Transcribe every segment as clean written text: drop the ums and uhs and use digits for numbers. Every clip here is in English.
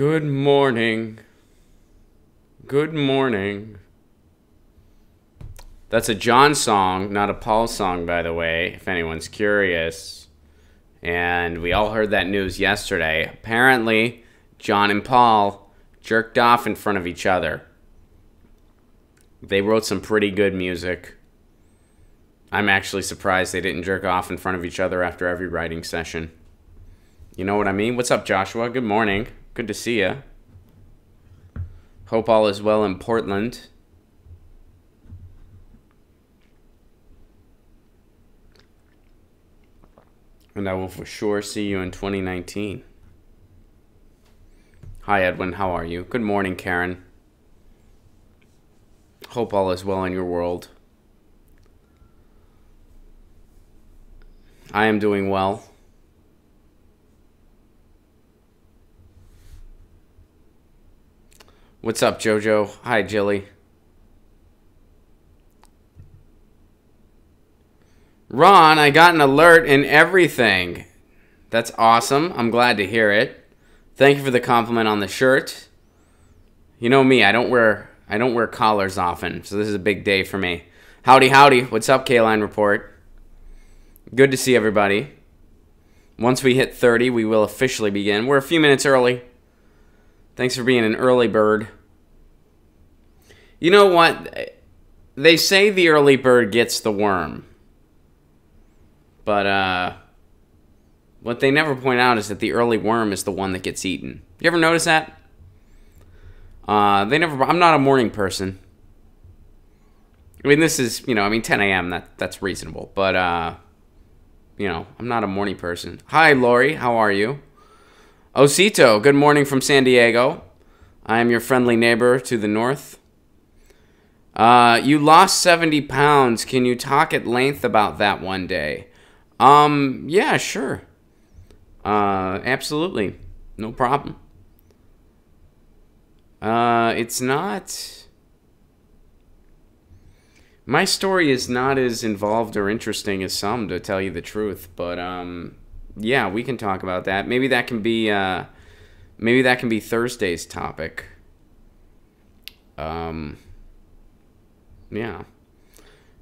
Good morning. Good morning. That's a John song, not a Paul song, by the way, if anyone's curious. And we all heard that news yesterday. Apparently, John and Paul jerked off in front of each other. They wrote some pretty good music. I'm actually surprised they didn't jerk off in front of each other after every writing session. You know what I mean? What's up, Joshua? Good morning. Good to see you. Hope all is well in Portland. And I will for sure see you in 2019. Hi, Edwin. How are you? Good morning, Karen. Hope all is well in your world. I am doing well. What's up, Jojo? Hi, Jilly. Ron, I got an alert and everything. That's awesome. I'm glad to hear it. Thank you for the compliment on the shirt. You know me, I don't wear collars often, so this is a big day for me. Howdy, howdy. What's up, K-Line Report? Good to see everybody. Once we hit 30, we will officially begin. We're a few minutes early. Thanks for being an early bird. You know what? They say the early bird gets the worm. But what they never point out is that the early worm is the one that gets eaten. You ever notice that? I'm not a morning person. I mean, this is, 10 a.m., that's reasonable. But, I'm not a morning person. Hi, Lori. How are you? Osito, good morning from San Diego. I am your friendly neighbor to the north. You lost 70 pounds. Can you talk at length about that one day? Yeah, sure. Absolutely. No problem. It's not... My story is not as involved or interesting as some, to tell you the truth, but, yeah, we can talk about that. Maybe that can be Thursday's topic. Yeah.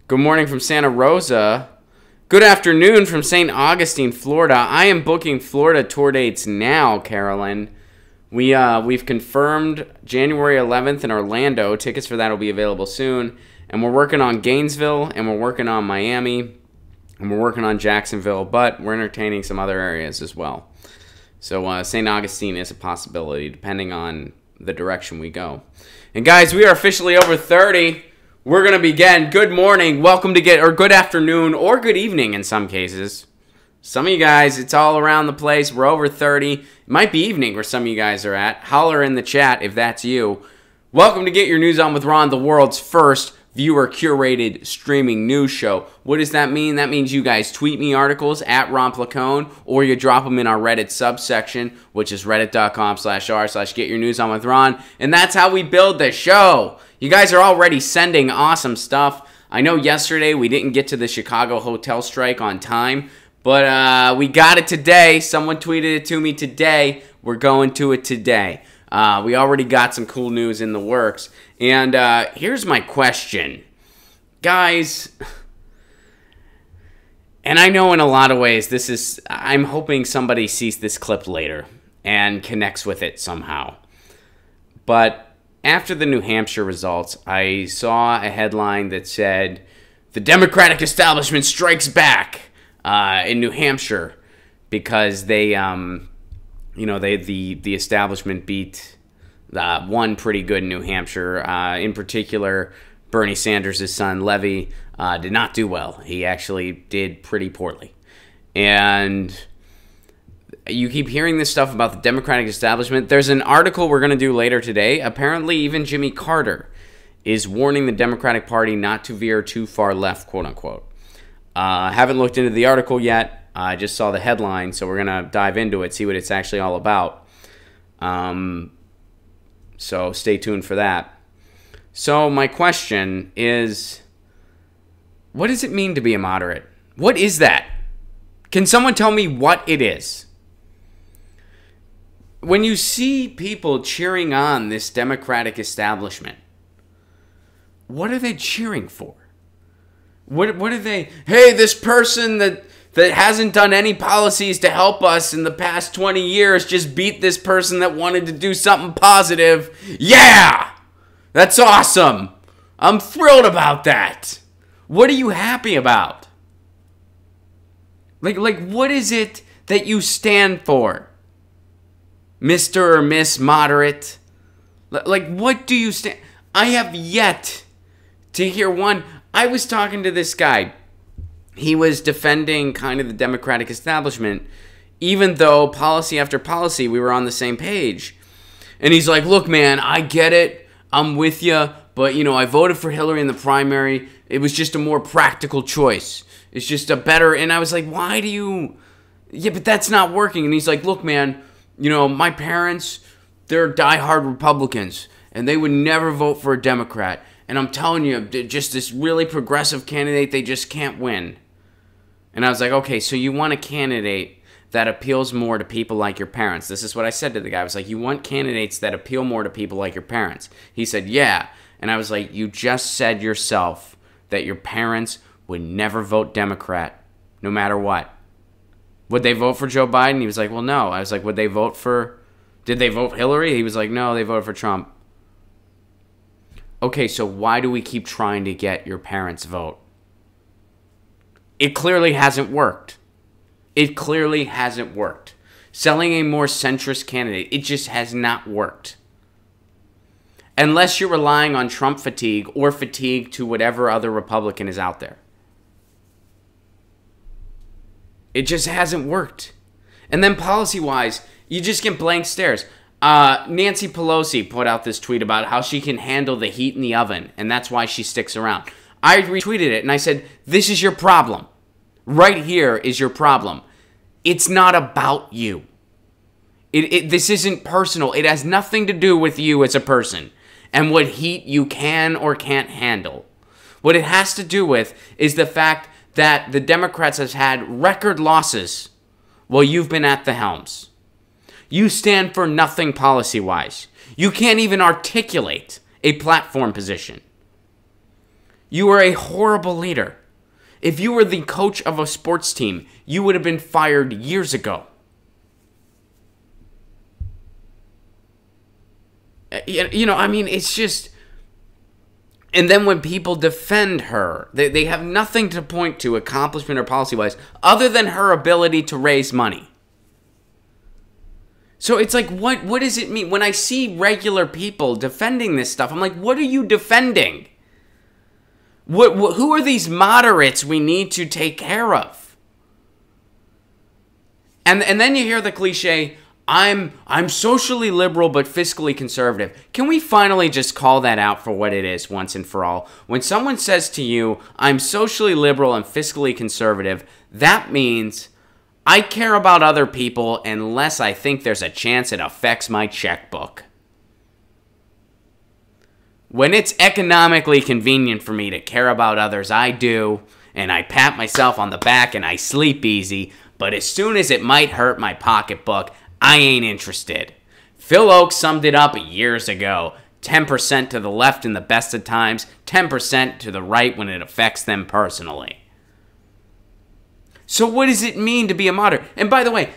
Good morning from Santa Rosa. Good afternoon from St. Augustine, Florida. I am booking Florida tour dates now, Carolyn. We've confirmed January 11th in Orlando. Tickets for that will be available soon. And we're working on Gainesville, and we're working on Miami. And we're working on Jacksonville, but we're entertaining some other areas as well. So St. Augustine is a possibility, depending on the direction we go. And guys, we are officially over 30. We're going to begin. Good morning. Welcome to good afternoon, or good evening in some cases. Some of you guys, it's all around the place. We're over 30. It might be evening where some of you guys are at. Holler in the chat if that's you. Welcome to Get Your News On with Ron, the world's first viewer-curated streaming news show. What does that mean? That means you guys tweet me articles at Ron Placone, or you drop them in our Reddit subsection, which is reddit.com/r/GetYourNewsOnWithRon, and that's how we build the show. You guys are already sending awesome stuff. I know yesterday we didn't get to the Chicago hotel strike on time, but we got it today. Someone tweeted it to me today. We're going to it today. We already got some cool news in the works. And here's my question. Guys, and I know in a lot of ways I'm hoping somebody sees this clip later and connects with it somehow. But after the New Hampshire results, I saw a headline that said, "The Democratic establishment strikes back in New Hampshire," because they, the establishment beat one pretty good New Hampshire. In particular, Bernie Sanders' son, Levy, did not do well. He actually did pretty poorly. And you keep hearing this stuff about the Democratic establishment. There's an article we're going to do later today. Apparently, even Jimmy Carter is warning the Democratic Party not to veer too far left, quote-unquote. Haven't looked into the article yet. I just saw the headline, so we're going to dive into it, see what it's actually all about. So stay tuned for that. So my question is, what does it mean to be a moderate? What is that? Can someone tell me what it is? when you see people cheering on this Democratic establishment, what are they cheering for? What are they? Hey, this person that hasn't done any policies to help us in the past 20 years just beat this person that wanted to do something positive. Yeah! That's awesome. I'm thrilled about that. What are you happy about? Like what is it that you stand for? Mr. or Miss Moderate? Like, what do you stand? I have yet to hear one. I was talking to this guy. He was defending kind of the Democratic establishment, even though policy after policy, we were on the same page. And he's like, look, man, I get it. I'm with you. But, I voted for Hillary in the primary. It was just a more practical choice. It's just a better... And I was like, why do you... Yeah, but that's not working. And he's like, look, man, my parents, they're diehard Republicans. And they would never vote for a Democrat. And I'm telling you, just this really progressive candidate, they just can't win. And I was like, okay, so you want a candidate that appeals more to people like your parents. This is what I said to the guy. I was like, you want candidates that appeal more to people like your parents. He said, yeah. And I was like, you just said yourself that your parents would never vote Democrat, no matter what. Would they vote for Joe Biden? He was like, well, no. I was like, did they vote Hillary? He was like, no, they voted for Trump. Okay, so why do we keep trying to get your parents' vote? It clearly hasn't worked. It clearly hasn't worked. Selling a more centrist candidate, it just has not worked. Unless you're relying on Trump fatigue or fatigue to whatever other Republican is out there. It just hasn't worked. And then policy-wise, you just get blank stares. Nancy Pelosi put out this tweet about how she can handle the heat in the oven, and that's why she sticks around. I retweeted it, and I said, this is your problem. Right here is your problem. It's not about you. This isn't personal. It has nothing to do with you as a person and what heat you can or can't handle. What it has to do with is the fact that the Democrats have had record losses while you've been at the helms. You stand for nothing policy-wise. You can't even articulate a platform position. You are a horrible leader. If you were the coach of a sports team, you would have been fired years ago. It's just... And then when people defend her, they have nothing to point to, accomplishment or policy-wise, other than her ability to raise money. So it's like, what does it mean? When I see regular people defending this stuff, I'm like, what are you defending? Who are these moderates we need to take care of? And then you hear the cliche, I'm socially liberal but fiscally conservative. Can we finally just call that out for what it is once and for all? When someone says to you, I'm socially liberal and fiscally conservative, that means I care about other people unless I think there's a chance it affects my checkbook. When it's economically convenient for me to care about others, I do, and I pat myself on the back and I sleep easy, but as soon as it might hurt my pocketbook, I ain't interested. Phil Oakes summed it up years ago. 10% to the left in the best of times, 10% to the right when it affects them personally. So what does it mean to be a moderate? And by the way,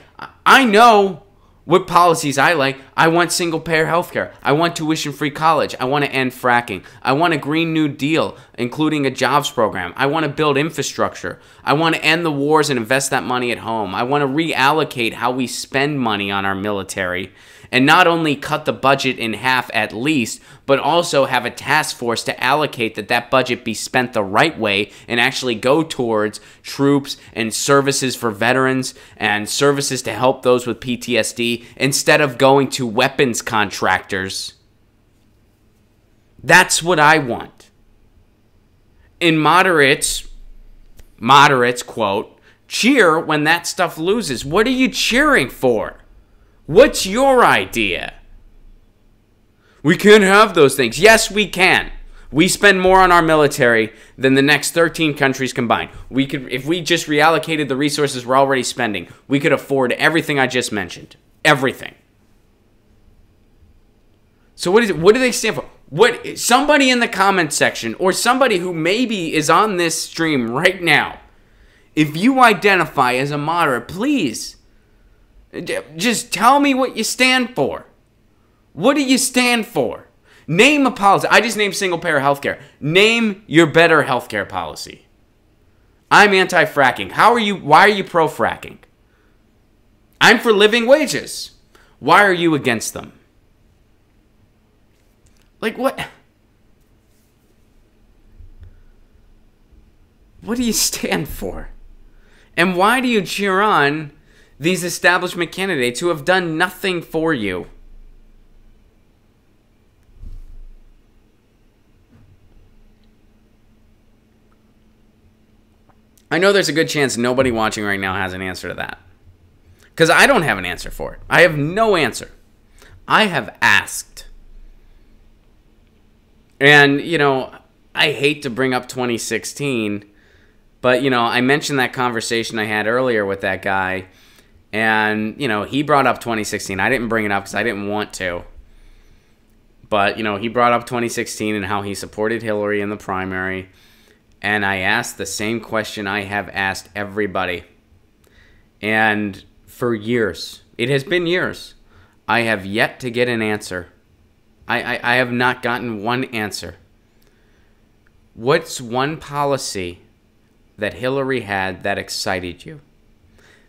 I know what policies I like. I want single-payer healthcare. I want tuition-free college. I want to end fracking. I want a Green New Deal, including a jobs program. I want to build infrastructure. I want to end the wars and invest that money at home. I want to reallocate how we spend money on our military and not only cut the budget in half at least, but also have a task force to allocate that budget be spent the right way and actually go towards troops and services for veterans and services to help those with PTSD instead of going to weapons contractors. That's what I want. And moderates, quote, cheer when that stuff loses. What are you cheering for? What's your idea? We can't have those things. Yes, we can. We spend more on our military than the next 13 countries combined. We could, if we just reallocated the resources we're already spending, we could afford everything I just mentioned. Everything. So what is it? What do they stand for? What, somebody in the comment section or somebody who maybe is on this stream right now, if you identify as a moderate, please just tell me what you stand for. What do you stand for? Name a policy. I just named single-payer healthcare. Name your better healthcare policy. I'm anti-fracking. Why are you pro-fracking? I'm for living wages. Why are you against them? Like, what? What do you stand for? And why do you cheer on these establishment candidates who have done nothing for you? I know there's a good chance nobody watching right now has an answer to that. Because I don't have an answer for it. I have no answer. I have asked. And, I hate to bring up 2016, but, I mentioned that conversation I had earlier with that guy, and, he brought up 2016. I didn't bring it up because I didn't want to. But, he brought up 2016 and how he supported Hillary in the primary, and I asked the same question I have asked everybody. And for years, it has been years, I have yet to get an answer. I have not gotten one answer. What's one policy that Hillary had that excited you,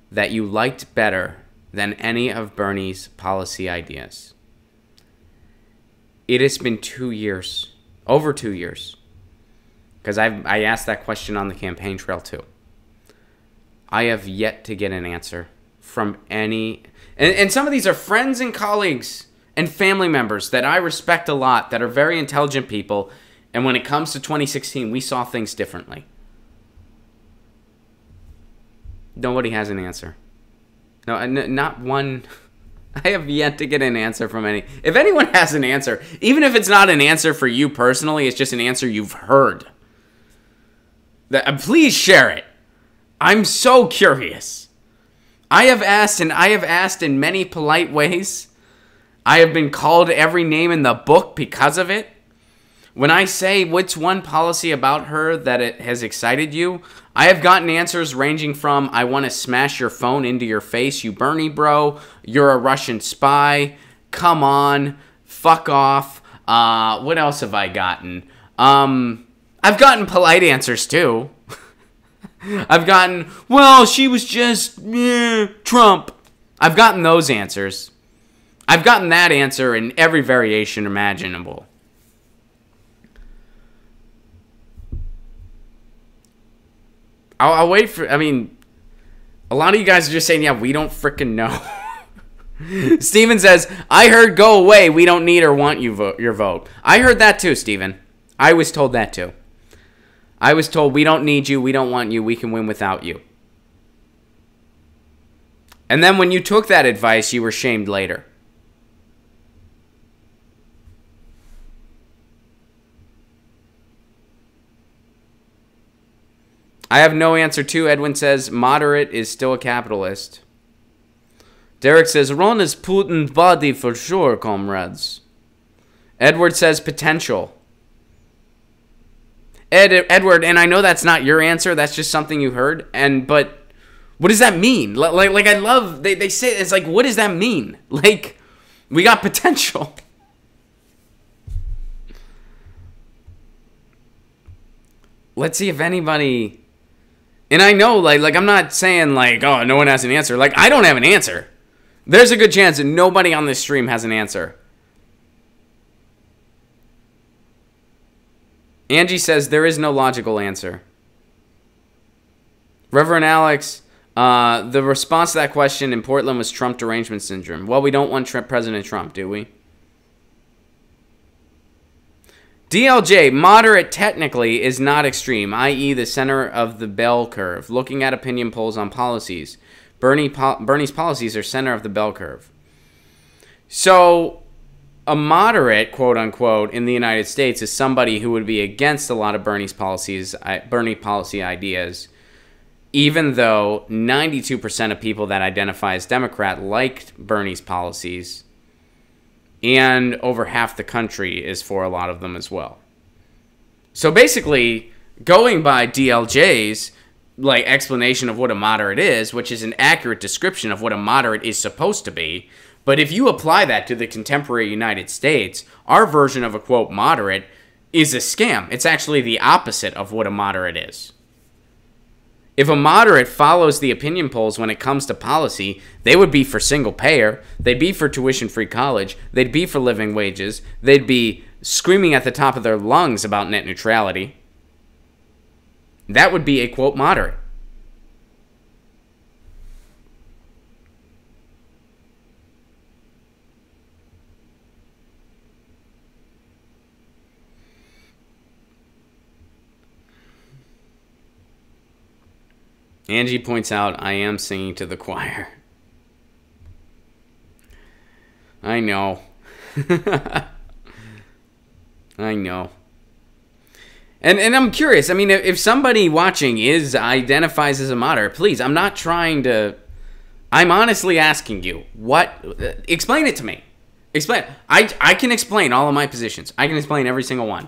that you liked better than any of Bernie's policy ideas? It has been 2 years, over 2 years, because I asked that question on the campaign trail too. I have yet to get an answer from any, and some of these are friends and colleagues and family members that I respect a lot, that are very intelligent people, and when it comes to 2016, we saw things differently. Nobody has an answer. No, not one. I have yet to get an answer from any. If anyone has an answer, even if it's not an answer for you personally, it's just an answer you've heard, please share it. I'm so curious. I have asked, and I have asked in many polite ways. I have been called every name in the book because of it. When I say what's one policy about her that it has excited you, I have gotten answers ranging from, I want to smash your phone into your face, you Bernie bro, you're a Russian spy, come on, fuck off. What else have I gotten? I've gotten polite answers too. I've gotten, well, she was just, Trump. I've gotten those answers. I've gotten that answer in every variation imaginable. I'll wait for, a lot of you guys are just saying, yeah, we don't frickin' know. Steven says, I heard go away, we don't need or want your vote. I heard that too, Steven. I was told that too. I was told we don't need you, we don't want you, we can win without you. And then when you took that advice, you were shamed later. I have no answer too. Edwin says, moderate is still a capitalist. Derek says, Ron is Putin's body for sure, comrades. Edward says, potential. Edward, and I know that's not your answer. That's just something you heard. But what does that mean? Like I love, they say, it's like, what does that mean? Like, we got potential. Let's see if anybody... And I know, like I'm not saying, like, oh, no one has an answer. Like, I don't have an answer. There's a good chance that nobody on this stream has an answer. Angie says there is no logical answer. Reverend Alex, the response to that question in Portland was Trump derangement syndrome. Well, we don't want President Trump, do we? DLJ, moderate technically is not extreme, i.e. the center of the bell curve. Looking at opinion polls on policies, Bernie's policies are center of the bell curve. So a moderate, quote unquote, in the United States is somebody who would be against a lot of Bernie policy ideas, even though 92% of people that identify as Democrat liked Bernie's policies. and over half the country is for a lot of them as well. So basically, going by DLJ's like explanation of what a moderate is, which is an accurate description of what a moderate is supposed to be, but if you apply that to the contemporary United States, our version of a quote moderate is a scam. It's actually the opposite of what a moderate is. If a moderate follows the opinion polls when it comes to policy, they would be for single payer, they'd be for tuition-free college, they'd be for living wages, they'd be screaming at the top of their lungs about net neutrality. That would be a, quote, moderate. Angie points out, I am singing to the choir. I know. I know. And I'm curious. I mean, if somebody watching identifies as a moderate, please, I'm not trying to... I'm honestly asking you, explain it to me. Explain. I can explain all of my positions. I can explain every single one.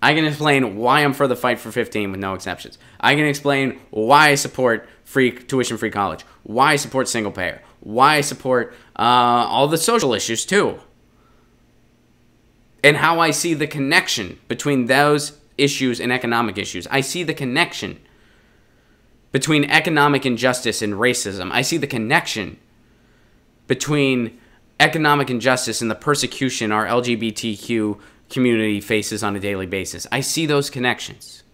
I can explain why I'm for the fight for 15 with no exceptions. I can explain why I support tuition-free college, why I support single payer, why I support all the social issues too, and how I see the connection between those issues and economic issues. I see the connection between economic injustice and racism. I see the connection between economic injustice and the persecution our LGBTQ community faces on a daily basis. I see those connections.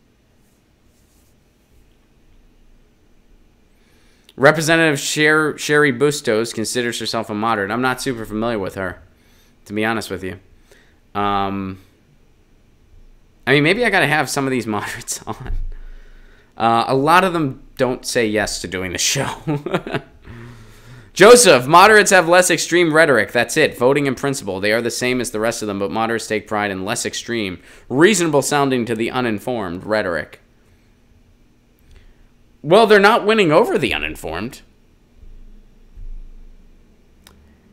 Representative Sherry Bustos considers herself a moderate. I'm not super familiar with her, to be honest with you. I mean, maybe I got to have some of these moderates on. A lot of them don't say yes to doing the show. Joseph, moderates have less extreme rhetoric. That's it. Voting in principle. They are the same as the rest of them, but moderates take pride in less extreme, reasonable sounding to the uninformed rhetoric. Well, they're not winning over the uninformed.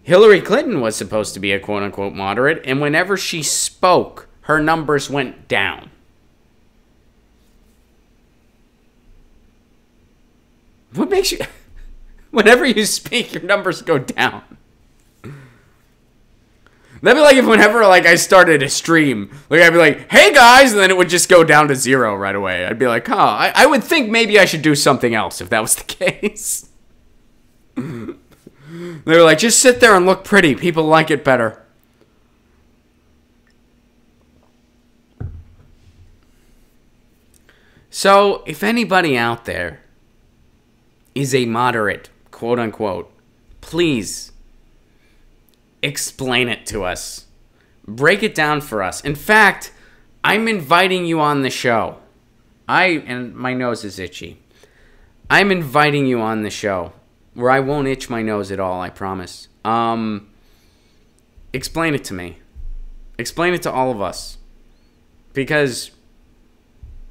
Hillary Clinton was supposed to be a quote-unquote moderate, and whenever she spoke, her numbers went down. What makes you... Whenever you speak, your numbers go down. That'd be like if whenever I started a stream, I'd be like, hey guys, and then it would just go down to 0 right away. I'd be like, huh, I would think maybe I should do something else if that was the case. They were like, just sit there and look pretty. People like it better. So, if anybody out there is a moderate, quote unquote, please explain it to us. Break it down for us. In fact, I'm inviting you on the show. And my nose is itchy. I'm inviting you on the show where I won't itch my nose at all, I promise. Explain it to me. Explain it to all of us. Because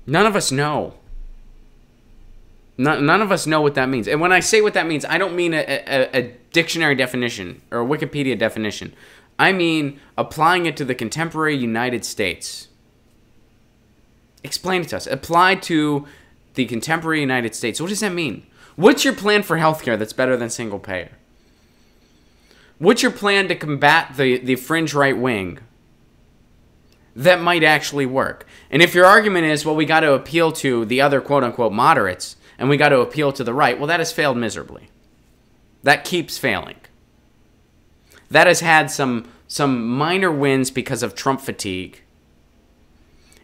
none of us know. None of us know what that means. And when I say what that means, I don't mean a dictionary definition or a Wikipedia definition. I mean applying it to the contemporary United States. Explain it to us. Apply to the contemporary United States. What does that mean? What's your plan for healthcare that's better than single payer? What's your plan to combat the fringe right wing that might actually work? And if your argument is, well, we got to appeal to the other quote-unquote moderates, and we got to appeal to the right, well, that has failed miserably. That keeps failing. That has had some minor wins because of Trump fatigue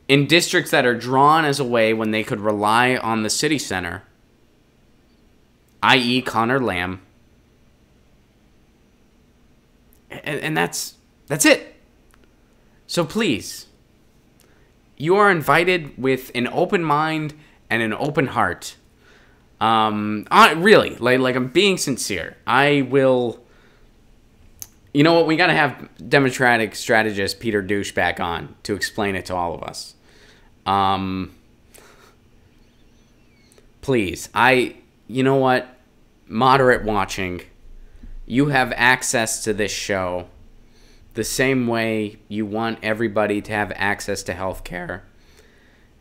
in districts that are drawn as a way when they could rely on the city center, i.e. Connor Lamb. And that's it. So please, you are invited with an open mind and an open heart. Really, like I'm being sincere. I will. You know what? We got to have Democratic strategist Peter Douche back on to explain it to all of us. Please, you know what? Moderate watching, you have access to this show the same way you want everybody to have access to health care,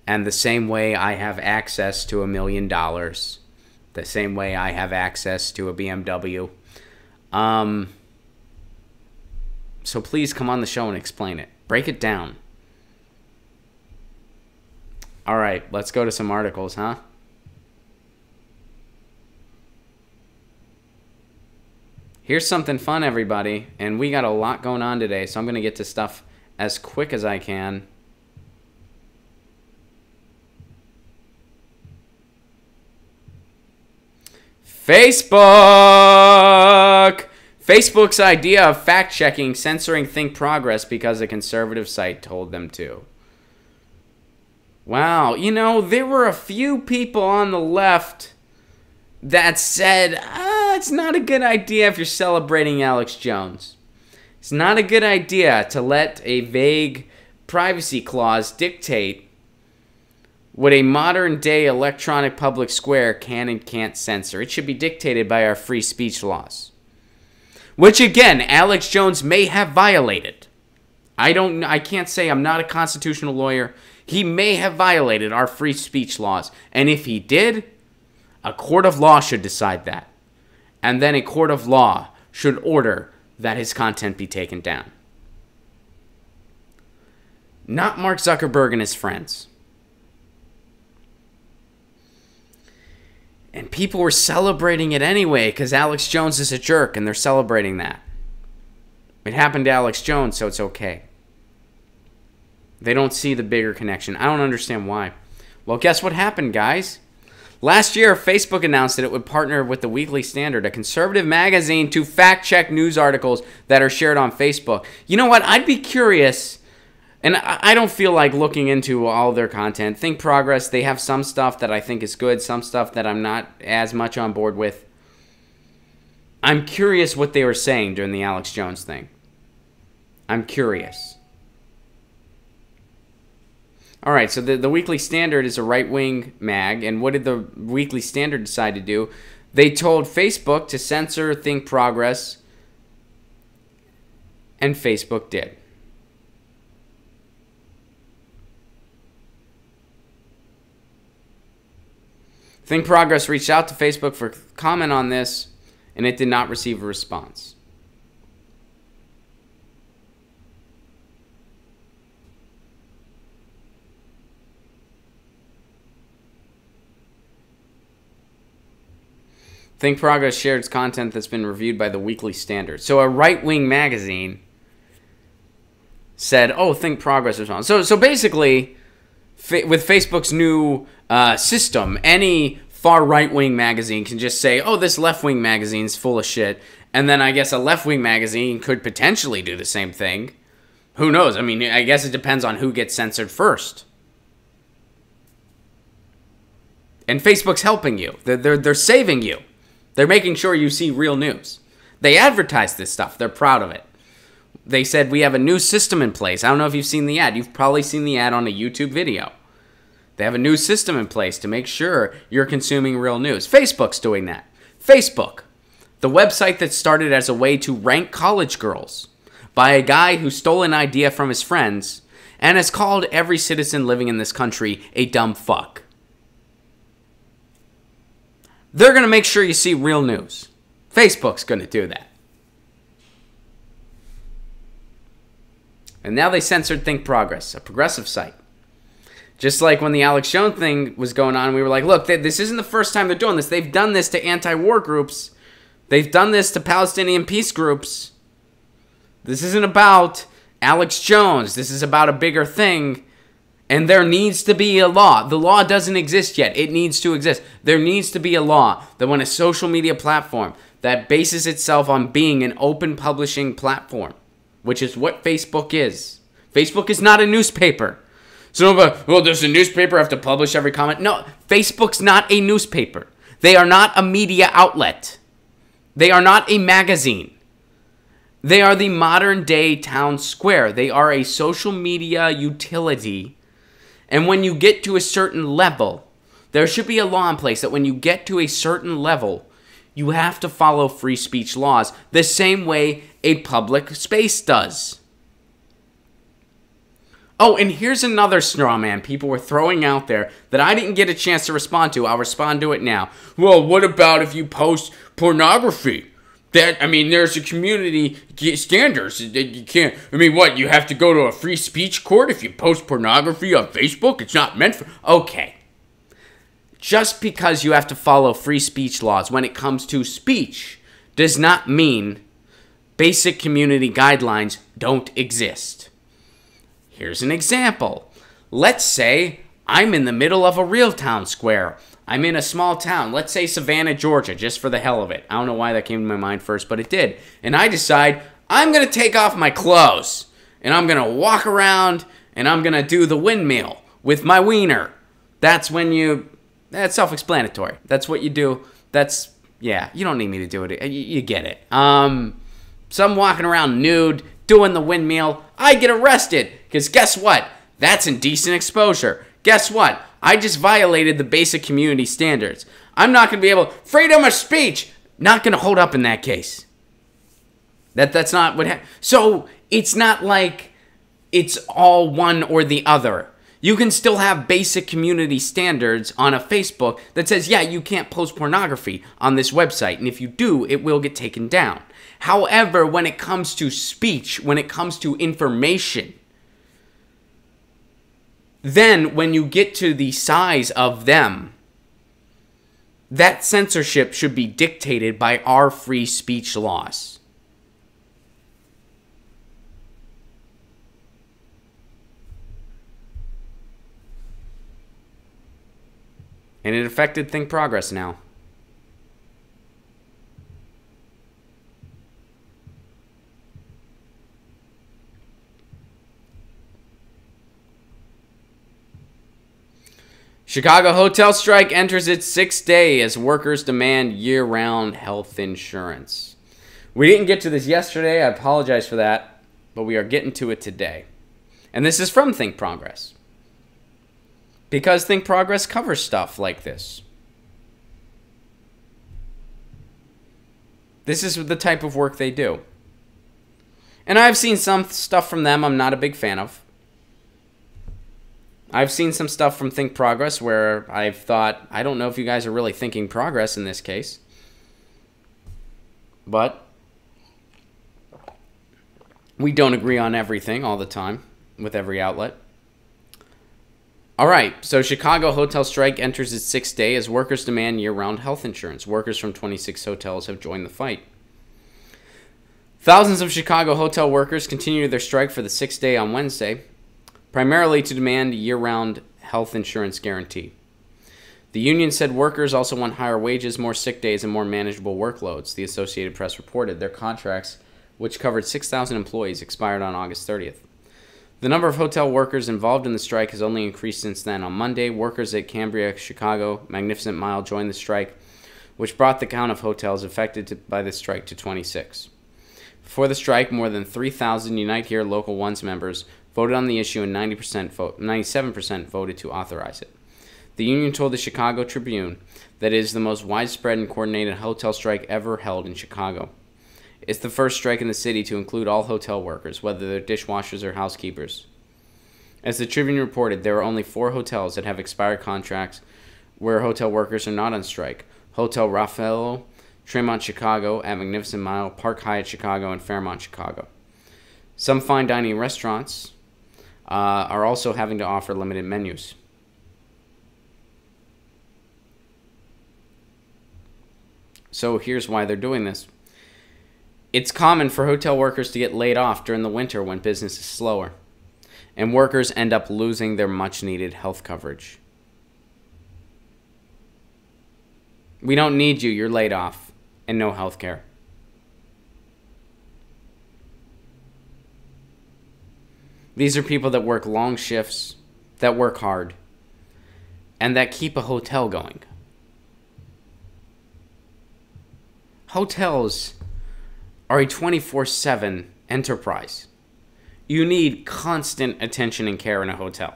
and the same way I have access to $1 million, the same way I have access to a BMW. So please come on the show and explain it. Break it down. All right, let's go to some articles, huh? Here's something fun, everybody, and we got a lot going on today, so I'm going to get to stuff as quick as I can. Facebook! Facebook's idea of fact-checking, censoring Think Progress because a conservative site told them to. Wow, you know, there were a few people on the left that said, it's not a good idea if you're celebrating Alex Jones. It's not a good idea to let a vague privacy clause dictate what a modern-day electronic public square can and can't censor. It should be dictated by our free speech laws, which, again, Alex Jones may have violated. I can't say, I'm not a constitutional lawyer. He may have violated our free speech laws. And if he did, a court of law should decide that. And then a court of law should order that his content be taken down. Not Mark Zuckerberg and his friends. And people were celebrating it anyway because Alex Jones is a jerk and they're celebrating that. It happened to Alex Jones, so it's okay. They don't see the bigger connection. I don't understand why. Well, guess what happened, guys? Last year, Facebook announced that it would partner with the Weekly Standard, a conservative magazine, to fact-check news articles that are shared on Facebook. You know what? I'd be curious, and I don't feel like looking into all their content. Think Progress, they have some stuff that I think is good, some stuff that I'm not as much on board with. I'm curious what they were saying during the Alex Jones thing. I'm curious. All right, so the Weekly Standard is a right-wing mag, and what did the Weekly Standard decide to do? They told Facebook to censor Think Progress, and Facebook did. Think Progress reached out to Facebook for comment on this, and it did not receive a response. Think Progress shared its content that's been reviewed by the Weekly Standard. So a right-wing magazine said, oh, Think Progress is on. So basically, with Facebook's new system, any far right-wing magazine can just say, oh, this left-wing magazine's full of shit. And then I guess a left-wing magazine could potentially do the same thing. Who knows? I mean, I guess it depends on who gets censored first. And Facebook's helping you. They're saving you. They're making sure you see real news. They advertise this stuff. They're proud of it. They said, we have a new system in place. I don't know if you've seen the ad. You've probably seen the ad on a YouTube video. They have a new system in place to make sure you're consuming real news. Facebook's doing that. Facebook, the website that started as a way to rank college girls by a guy who stole an idea from his friends and has called every citizen living in this country a dumb fuck. They're going to make sure you see real news. Facebook's going to do that. And now they censored Think Progress, a progressive site. Just like when the Alex Jones thing was going on, we were like, look, this isn't the first time they're doing this. They've done this to anti-war groups. They've done this to Palestinian peace groups. This isn't about Alex Jones. This is about a bigger thing. And there needs to be a law. The law doesn't exist yet. It needs to exist. There needs to be a law that when a social media platform that bases itself on being an open publishing platform, which is what Facebook is. Facebook is not a newspaper. So, well, does a newspaper have to publish every comment? No, Facebook's not a newspaper. They are not a media outlet. They are not a magazine. They are the modern day town square. They are a social media utility. And when you get to a certain level, there should be a law in place that when you get to a certain level, you have to follow free speech laws the same way a public space does. Oh, and here's another straw man people were throwing out there that I didn't get a chance to respond to. I'll respond to it now. Well, what about if you post pornography? There's a community standards that you can't. What? You have to go to a free speech court if you post pornography on Facebook? It's not meant for. Okay. Just because you have to follow free speech laws when it comes to speech does not mean basic community guidelines don't exist. Here's an example. Let's say I'm in the middle of a real town square. I'm in a small town. Let's say Savannah, Georgia, just for the hell of it. I don't know why that came to my mind first, but it did. And I decide I'm going to take off my clothes. And I'm going to walk around and I'm going to do the windmill with my wiener. That's self-explanatory. That's what you do. You don't need me to do it. You get it. So I'm walking around nude, doing the windmill. I get arrested. Because guess what? That's indecent exposure. Guess what? I just violated the basic community standards. I'm not going to be able... Freedom of speech! Not going to hold up in that case. That's not what happened. So it's not like it's all one or the other. You can still have basic community standards on a Facebook that says, yeah, you can't post pornography on this website. And if you do, it will get taken down. However, when it comes to speech, when it comes to information, then when you get to the size of them, that censorship should be dictated by our free speech laws. And it affected Think Progress now. Chicago hotel strike enters its 6th day as workers demand year-round health insurance. We didn't get to this yesterday. I apologize for that. But we are getting to it today. And this is from Think Progress. Because Think Progress covers stuff like this. This is the type of work they do. And I've seen some stuff from them I'm not a big fan of. I've seen some stuff from Think Progress where I've thought, I don't know if you guys are really thinking progress in this case. But we don't agree on everything all the time with every outlet. All right, so Chicago hotel strike enters its 6th day as workers demand year-round health insurance. Workers from 26 hotels have joined the fight. Thousands of Chicago hotel workers continue their strike for the 6th day on Wednesday, primarily to demand a year-round health insurance guarantee. The union said workers also want higher wages, more sick days, and more manageable workloads, the Associated Press reported. Their contracts, which covered 6,000 employees, expired on August 30th. The number of hotel workers involved in the strike has only increased since then. On Monday, workers at Cambria, Chicago, Magnificent Mile joined the strike, which brought the count of hotels affected by the strike to 26. Before the strike, more than 3,000 Unite Here Local 1's members voted on the issue and 97% voted to authorize it. The union told the Chicago Tribune that it is the most widespread and coordinated hotel strike ever held in Chicago. It's the first strike in the city to include all hotel workers, whether they're dishwashers or housekeepers. As the Tribune reported, there are only 4 hotels that have expired contracts where hotel workers are not on strike: Hotel Raffaello, Tremont Chicago, at Magnificent Mile, Park Hyatt Chicago, and Fairmont Chicago. Some fine dining restaurants are also having to offer limited menus. So here's why they're doing this. It's common for hotel workers to get laid off during the winter when business is slower, and workers end up losing their much-needed health coverage. We don't need you, you're laid off, and no health care. These are people that work long shifts, that work hard, and that keep a hotel going. Hotels are a 24/7 enterprise. You need constant attention and care in a hotel.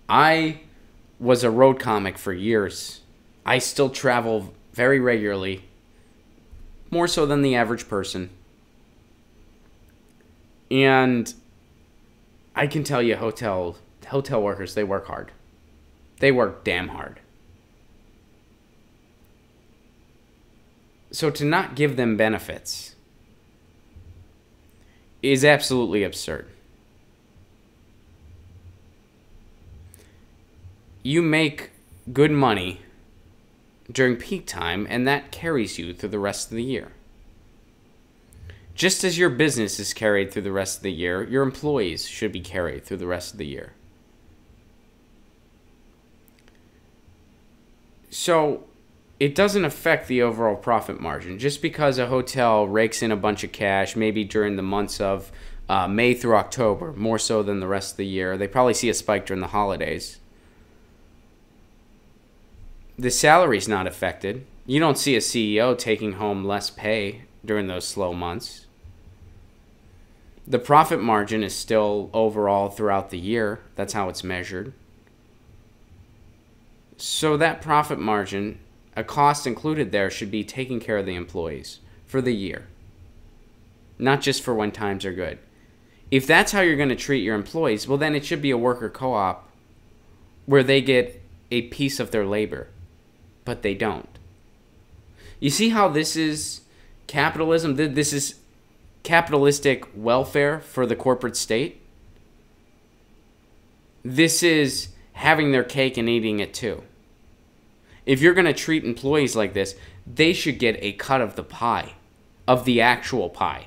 I was a road comic for years. I still travel very regularly, more so than the average person. And I can tell you hotel workers, they work hard. They work damn hard. So to not give them benefits is absolutely absurd. You make good money during peak time, and that carries you through the rest of the year. Just as your business is carried through the rest of the year, your employees should be carried through the rest of the year. So it doesn't affect the overall profit margin. Just because a hotel rakes in a bunch of cash, maybe during the months of May through October, more so than the rest of the year, they probably see a spike during the holidays. The salary's not affected. You don't see a CEO taking home less pay during those slow months. The profit margin is still overall throughout the year. That's how it's measured. So that profit margin, a cost included there, should be taking care of the employees for the year, not just for when times are good. If that's how you're going to treat your employees, well, then it should be a worker co-op where they get a piece of their labor, but they don't. You see how this is capitalism? This is capitalistic welfare for the corporate state. This is having their cake and eating it too. If you're going to treat employees like this, they should get a cut of the pie, of the actual pie.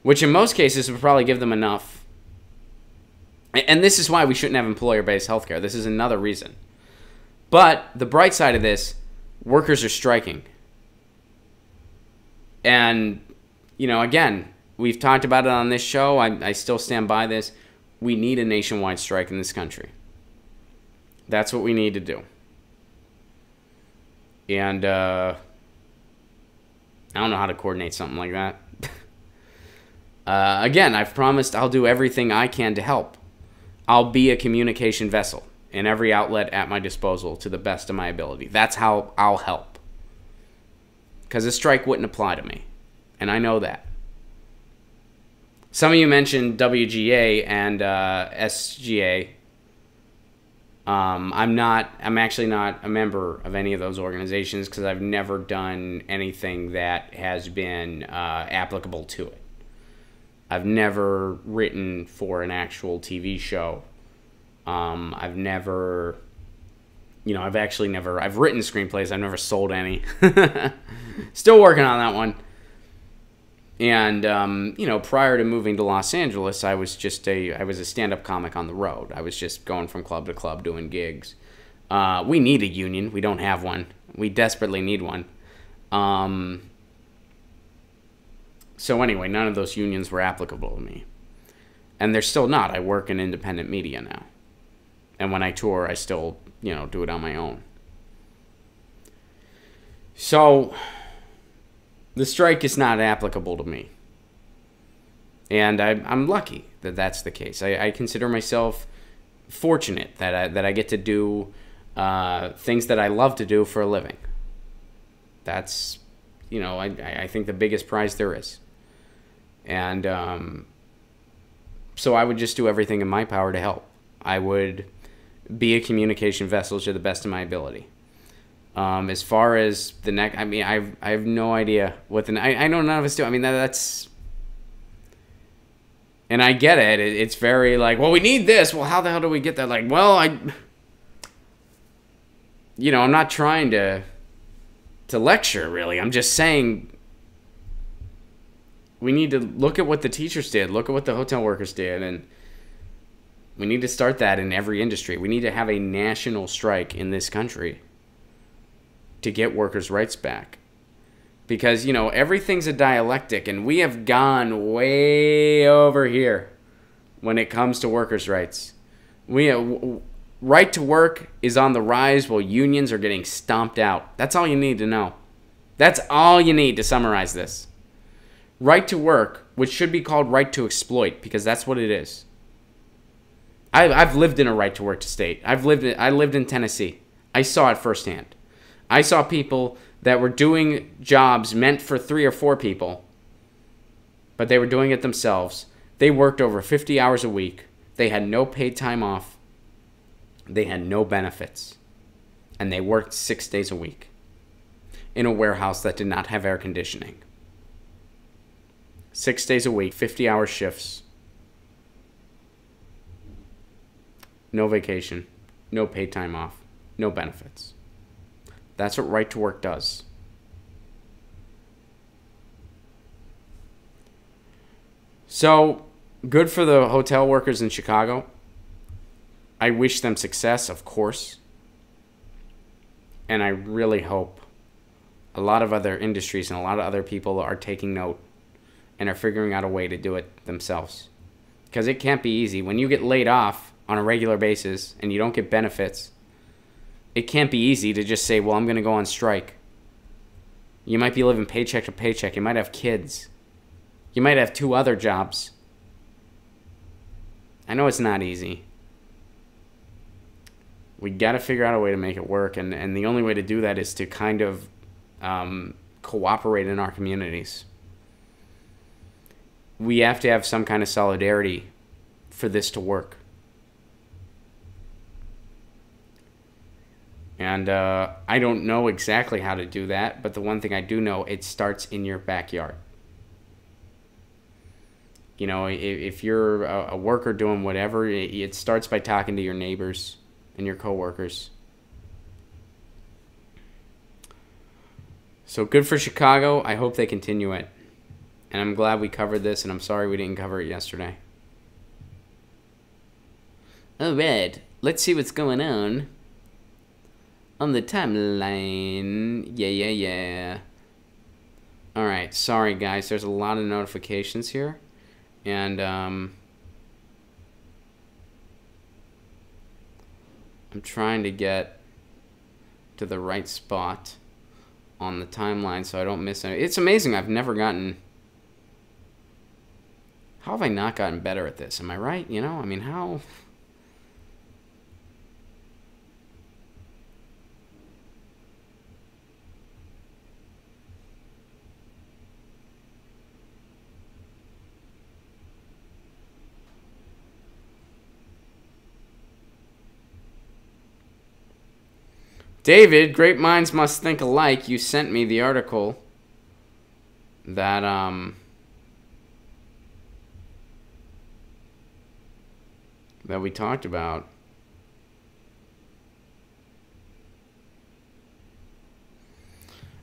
Which in most cases would probably give them enough. And this is why we shouldn't have employer-based healthcare. This is another reason. But the bright side of this, workers are striking. And, you know, again, we've talked about it on this show. I still stand by this. We need a nationwide strike in this country. That's what we need to do. And I don't know how to coordinate something like that. Again, I've promised I'll do everything I can to help. I'll be a communication vessel in every outlet at my disposal to the best of my ability. That's how I'll help. Because a strike wouldn't apply to me. And I know that. Some of you mentioned WGA and SGA. I'm actually not a member of any of those organizations because I've never done anything that has been applicable to it. I've never written for an actual TV show. I've never, I've written screenplays. I've never sold any. Still working on that one. And, prior to moving to Los Angeles, I was a stand-up comic on the road. I was just going from club to club doing gigs. We need a union. We don't have one. We desperately need one. So anyway, none of those unions were applicable to me. And they're still not. I work in independent media now. And when I tour, I still, do it on my own. So the strike is not applicable to me. And I'm lucky that that's the case. I consider myself fortunate that I get to do things that I love to do for a living. That's, I think the biggest prize there is. And so I would just do everything in my power to help. I would be a communication vessel to the best of my ability. As far as the next, I have no idea what I know none of us do. That's, and I get it. It's very like, well, we need this. Well, how the hell do we get that? Like, well, I'm not trying to lecture really. I'm just saying we need to look at what the teachers did, look at what the hotel workers did, and we need to start that in every industry. We need to have a national strike in this country to get workers' rights back. Because, everything's a dialectic, and we have gone way over here when it comes to workers' rights. Right to work is on the rise while unions are getting stomped out. That's all you need to know. That's all you need to summarize this. Right to work, which should be called right to exploit, because that's what it is. I've lived in a right to work state. I lived in Tennessee. I saw it firsthand. I saw people that were doing jobs meant for 3 or 4 people but they were doing it themselves. They worked over 50 hours a week. They had no paid time off. They had no benefits. And they worked 6 days a week in a warehouse that did not have air conditioning. 6 days a week, 50-hour shifts. No vacation, no paid time off, no benefits. That's what right to work does. So, good for the hotel workers in Chicago. I wish them success, of course. And I really hope a lot of other industries and a lot of other people are taking note and are figuring out a way to do it themselves. Because it can't be easy. When you get laid off on a regular basis and you don't get benefits, it can't be easy to just say, well, I'm going to go on strike. You might be living paycheck to paycheck. You might have kids. You might have 2 other jobs. I know it's not easy. We got to figure out a way to make it work. And the only way to do that is to kind of cooperate in our communities. We have to have some kind of solidarity for this to work. And I don't know exactly how to do that, but the one thing I do know, it starts in your backyard. You know, if you're a worker doing whatever, it starts by talking to your neighbors and your coworkers. So good for Chicago. I hope they continue it. And I'm glad we covered this, and I'm sorry we didn't cover it yesterday. All right, let's see what's going on the timeline. Yeah. All right, sorry guys. There's a lot of notifications here, and I'm trying to get to the right spot on the timeline so I don't miss any. It's amazing. I've never gotten. How have I not gotten better at this? Am I right? You know, I mean, how? David, great minds must think alike. You sent me the article that that we talked about.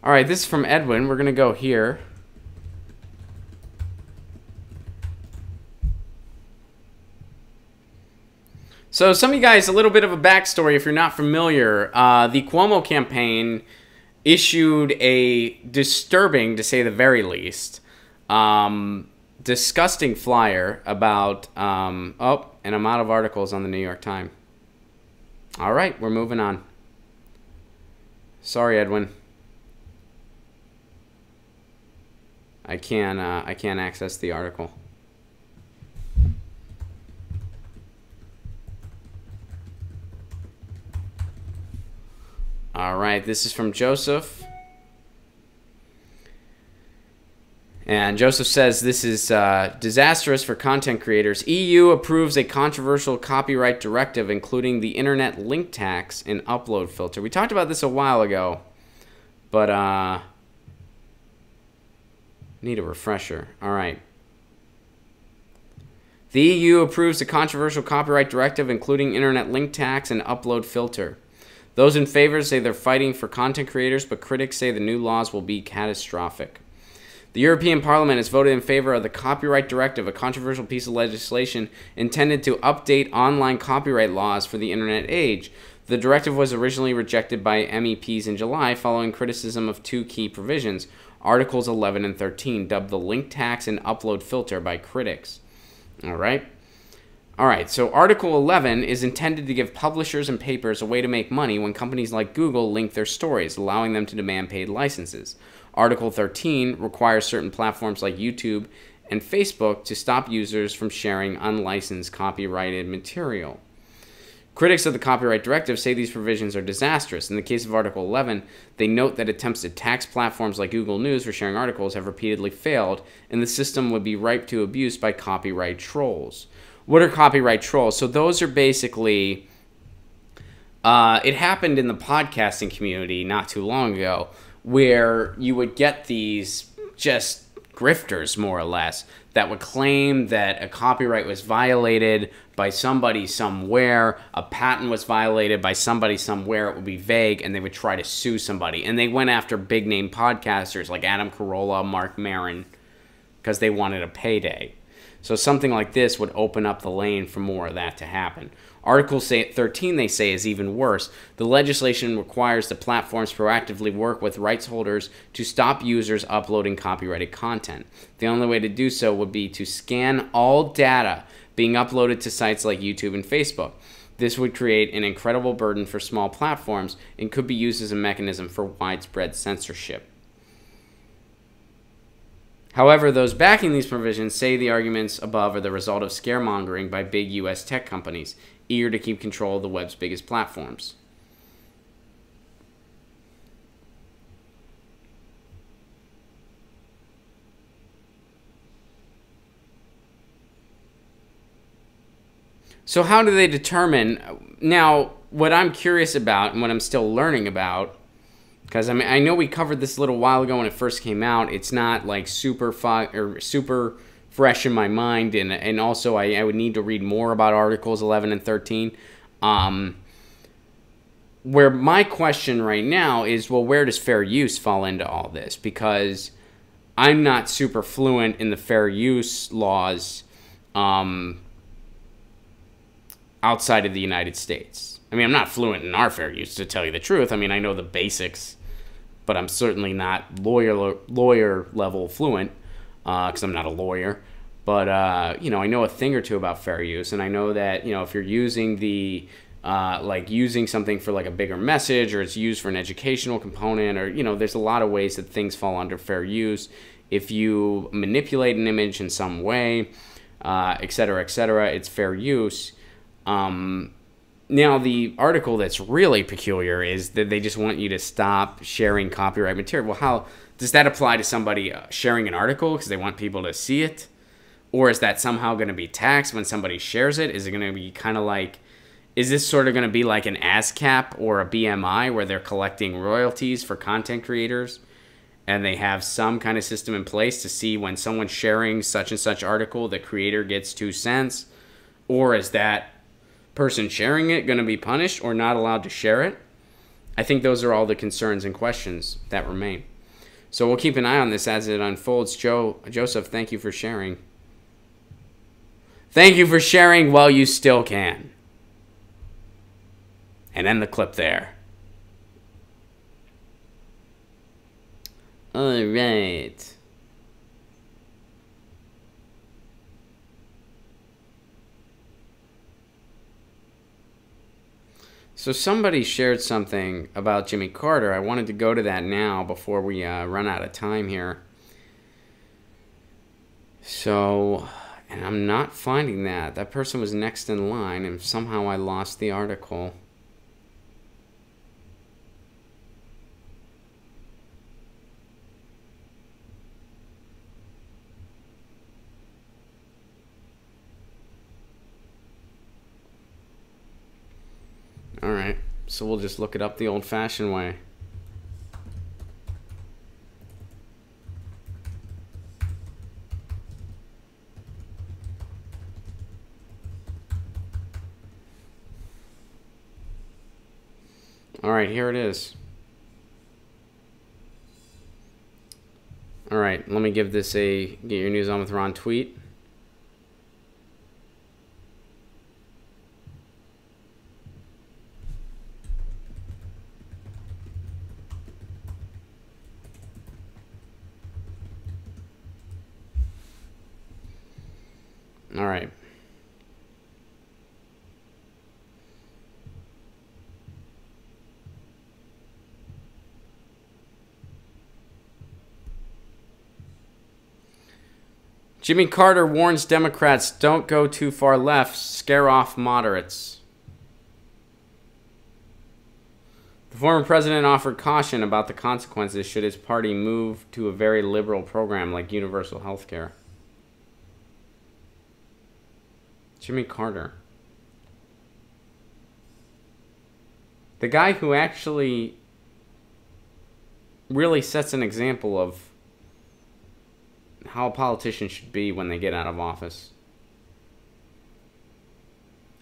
All right, this is from Edwin. We're going to go here. So some of you guys, a little bit of a backstory if you're not familiar. The Cuomo campaign issued a disturbing, to say the very least, disgusting flyer about, oh, and I'm out of articles on the New York Times. All right, we're moving on. Sorry, Edwin. I can't access the article. All right, this is from Joseph. And Joseph says this is disastrous for content creators. EU approves a controversial copyright directive, including the internet link tax and upload filter. We talked about this a while ago, but need a refresher. All right. The EU approves a controversial copyright directive, including internet link tax and upload filter. Those in favor say they're fighting for content creators, but critics say the new laws will be catastrophic. The European Parliament has voted in favor of the Copyright Directive, a controversial piece of legislation intended to update online copyright laws for the internet age. The directive was originally rejected by MEPs in July following criticism of 2 key provisions, Articles 11 and 13, dubbed the link tax and upload filter by critics. All right, so Article 11 is intended to give publishers and papers a way to make money when companies like Google link their stories, allowing them to demand paid licenses. Article 13 requires certain platforms like YouTube and Facebook to stop users from sharing unlicensed copyrighted material. Critics of the Copyright Directive say these provisions are disastrous. In the case of Article 11, they note that attempts to tax platforms like Google News for sharing articles have repeatedly failed, and the system would be ripe to abuse by copyright trolls. What are copyright trolls? So those are basically... it happened in the podcasting community not too long ago, where you would get these just grifters, more or less, that would claim that a copyright was violated by somebody somewhere, a patent was violated by somebody somewhere, it would be vague, and they would try to sue somebody. And they went after big-name podcasters like Adam Carolla, Mark Maron, because they wanted a payday. So something like this would open up the lane for more of that to happen. Article 13, they say, is even worse. The legislation requires that platforms proactively work with rights holders to stop users uploading copyrighted content. The only way to do so would be to scan all data being uploaded to sites like YouTube and Facebook. This would create an incredible burden for small platforms and could be used as a mechanism for widespread censorship. However, those backing these provisions say the arguments above are the result of scaremongering by big U.S. tech companies, eager to keep control of the web's biggest platforms. So how do they determine? Now, what I'm curious about and what I'm still learning about, because I know we covered this a little while ago when it first came out. It's not like super fresh in my mind, and also I would need to read more about Articles 11 and 13. Where my question right now is, well, where does fair use fall into all this? Because I'm not super fluent in the fair use laws outside of the United States. I mean, I'm not fluent in our fair use, to tell you the truth. I mean, I know the basics, but I'm certainly not lawyer level fluent, because I'm not a lawyer. But you know, I know a thing or two about fair use, and I know that, you know, if you're using the like using something for like a bigger message, or it's used for an educational component, or, you know, there's a lot of ways that things fall under fair use. If you manipulate an image in some way, et cetera, it's fair use. Now, the article that's really peculiar is that they just want you to stop sharing copyright material. Well, how does that apply to somebody sharing an article because they want people to see it? Or is that somehow going to be taxed when somebody shares it? Is it going to be kind of like, is this sort of going to be like an ASCAP or a BMI where they're collecting royalties for content creators and they have some kind of system in place to see when someone's sharing such and such article, the creator gets 2 cents? Or is that person sharing it going to be punished or not allowed to share it? I think those are all the concerns and questions that remain. So we'll keep an eye on this as it unfolds. Joseph, thank you for sharing. Thank you for sharing while you still can. And end the clip there. All right. So somebody shared something about Jimmy Carter. I wanted to go to that now before we run out of time here. So, and I'm not finding that. That person was next in line, and somehow I lost the article. All right, so we'll just look it up the old-fashioned way. All right, here it is. All right, let me give this a Get Your News On with Ron tweet. All right. Jimmy Carter warns Democrats don't go too far left, scare off moderates. Former president offered caution about the consequences should his party move to a very liberal program like universal health care. Jimmy Carter. The guy who actually really sets an example of how a politician should be when they get out of office.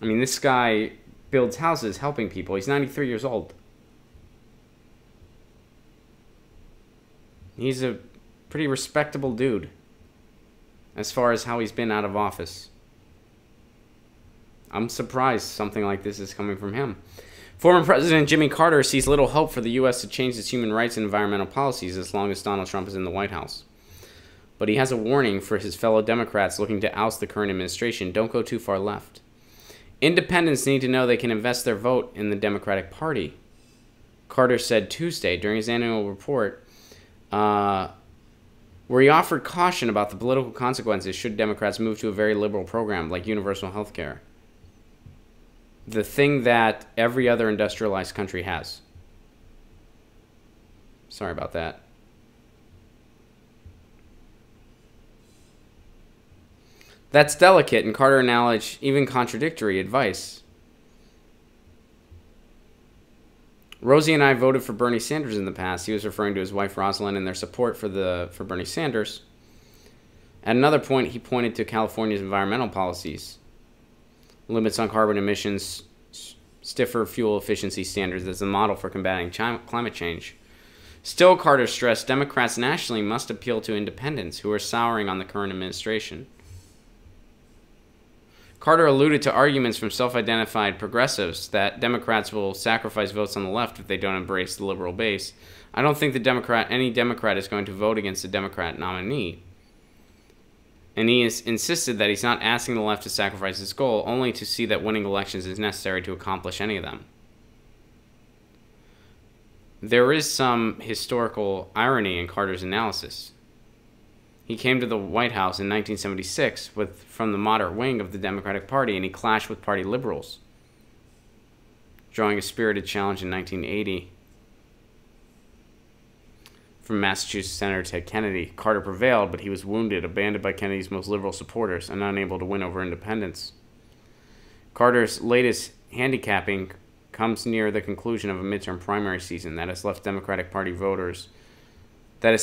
I mean, this guy builds houses helping people. He's 93 years old. He's a pretty respectable dude as far as how he's been out of office. I'm surprised something like this is coming from him. Former President Jimmy Carter sees little hope for the U.S. to change its human rights and environmental policies as long as Donald Trump is in the White House. But he has a warning for his fellow Democrats looking to oust the current administration. Don't go too far left. Independents need to know they can invest their vote in the Democratic Party. Carter said Tuesday during his annual report, where he offered caution about the political consequences should Democrats move to a very liberal program like universal health care. The thing that every other industrialized country has. Sorry about that. That's delicate, and Carter acknowledged even contradictory advice. Rosie and I voted for Bernie Sanders in the past. He was referring to his wife Rosalind and their support for Bernie Sanders. At another point, he pointed to California's environmental policies. Limits on carbon emissions, stiffer fuel efficiency standards as a model for combating climate change. Still, Carter stressed Democrats nationally must appeal to independents who are souring on the current administration. Carter alluded to arguments from self-identified progressives that Democrats will sacrifice votes on the left if they don't embrace the liberal base. I don't think any Democrat is going to vote against a Democrat nominee. And he has insisted that he's not asking the left to sacrifice its goal, only to see that winning elections is necessary to accomplish any of them. There is some historical irony in Carter's analysis. He came to the White House in 1976 from the moderate wing of the Democratic Party, and he clashed with party liberals, drawing a spirited challenge in 1980 from Massachusetts Senator Ted Kennedy. Carter prevailed, but he was wounded, abandoned by Kennedy's most liberal supporters, and unable to win over independents. Carter's latest handicapping comes near the conclusion of a midterm primary season that has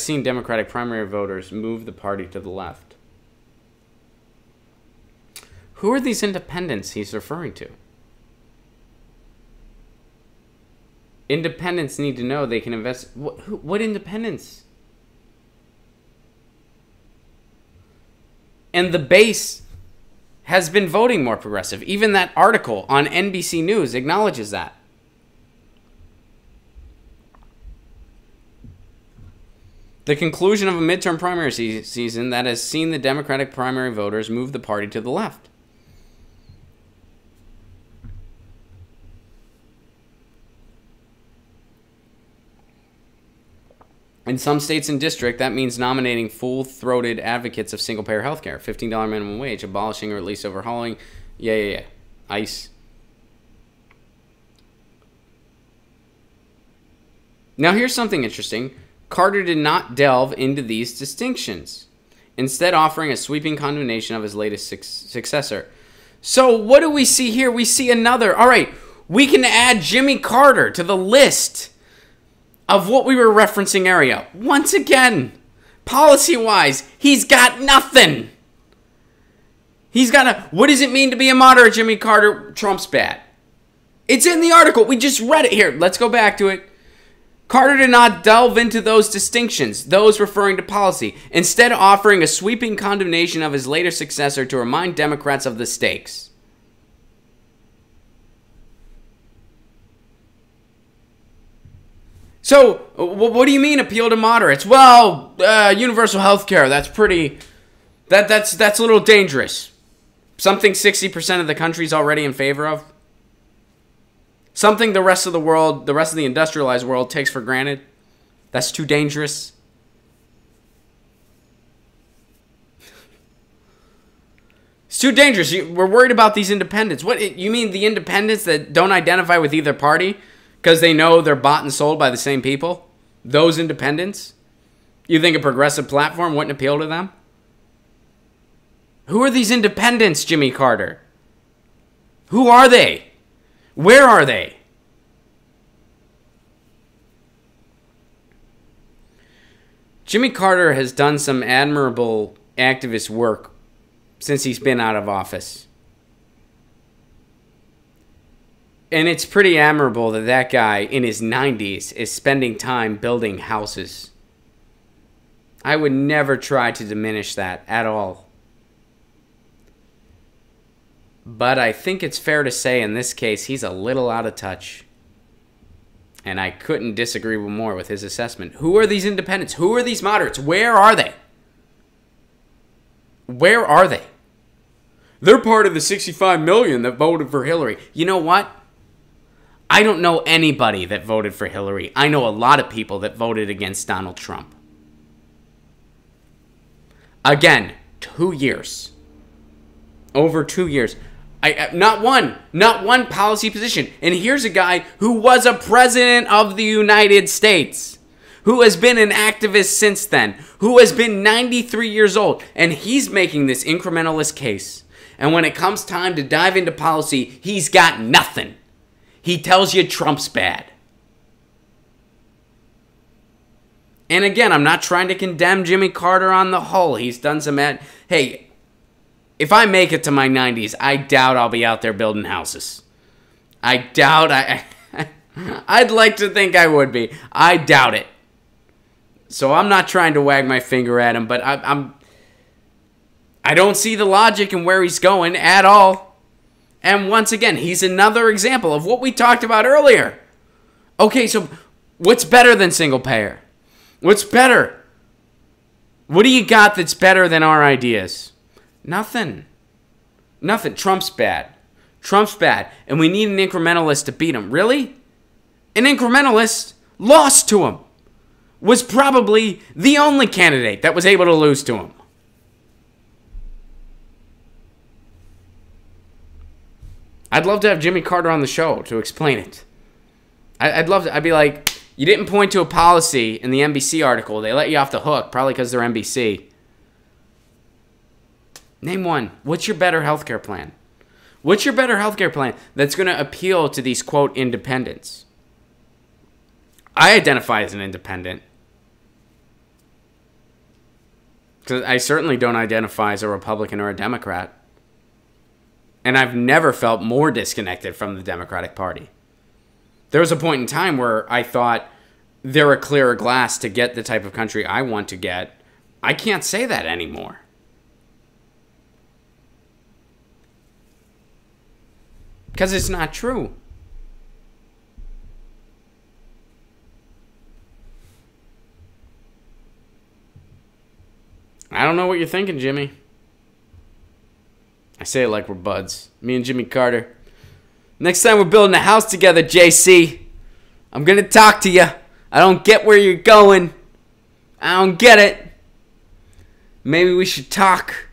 seen Democratic primary voters move the party to the left. Who are these independents he's referring to? Independents need to know they can invest. What independents? And the base has been voting more progressive. Even that article on NBC News acknowledges that. The conclusion of a midterm primary season that has seen the Democratic primary voters move the party to the left. In some states and districts, that means nominating full-throated advocates of single-payer health care, $15 minimum wage, abolishing or at least overhauling, ICE. Now here's something interesting. Carter did not delve into these distinctions, instead offering a sweeping condemnation of his latest successor. So what do we see here? We see another. All right, we can add Jimmy Carter to the list of what we were referencing area. Once again, policy-wise, he's got nothing. What does it mean to be a moderate, Jimmy Carter? Trump's bad. It's in the article. We just read it here. Let's go back to it. Carter did not delve into those distinctions, those referring to policy, instead offering a sweeping condemnation of his later successor to remind Democrats of the stakes. So, what do you mean appeal to moderates? Well, universal health care, that's a little dangerous. Something 60% of the country's already in favor of. Something the rest of the world, the rest of the industrialized world takes for granted. That's too dangerous. It's too dangerous. We're worried about these independents. What, you mean the independents that don't identify with either party? Because they know they're bought and sold by the same people? Those independents? You think a progressive platform wouldn't appeal to them? Who are these independents, Jimmy Carter? Who are they? Where are they? Jimmy Carter has done some admirable activist work since he's been out of office. And it's pretty admirable that that guy in his 90s is spending time building houses. I would never try to diminish that at all. But I think it's fair to say in this case he's a little out of touch. And I couldn't disagree more with his assessment. Who are these independents? Who are these moderates? Where are they? Where are they? They're part of the 65 million that voted for Hillary. You know what? I don't know anybody that voted for Hillary. I know a lot of people that voted against Donald Trump. Again, 2 years. Over 2 years. Not one policy position. And here's a guy who was a president of the United States, who has been an activist since then, who has been 93 years old, and he's making this incrementalist case. And when it comes time to dive into policy, he's got nothing. He tells you Trump's bad. And again, I'm not trying to condemn Jimmy Carter on the whole. He's done some Hey, if I make it to my 90s, I doubt I'll be out there building houses. I doubt I'd like to think I would be. I doubt it. So I'm not trying to wag my finger at him, but I don't see the logic in where he's going at all. And once again, he's another example of what we talked about earlier. Okay, so what's better than single payer? What's better? What do you got that's better than our ideas? Nothing. Nothing. Trump's bad. Trump's bad. And we need an incrementalist to beat him. Really? An incrementalist lost to him. Was probably the only candidate that was able to lose to him. I'd love to have Jimmy Carter on the show to explain it. I'd love to. I'd be like, you didn't point to a policy in the NBC article. They let you off the hook, probably because they're NBC. Name one. What's your better healthcare plan? What's your better healthcare plan that's going to appeal to these, quote, independents? I identify as an independent. Because I certainly don't identify as a Republican or a Democrat. And I've never felt more disconnected from the Democratic Party. There was a point in time where I thought they're a clearer glass to get the type of country I want to get. I can't say that anymore. Because it's not true. I don't know what you're thinking, Jimmy. I say it like we're buds. Me and Jimmy Carter. Next time we're building a house together, JC, I'm going to talk to you. I don't get where you're going. I don't get it. Maybe we should talk.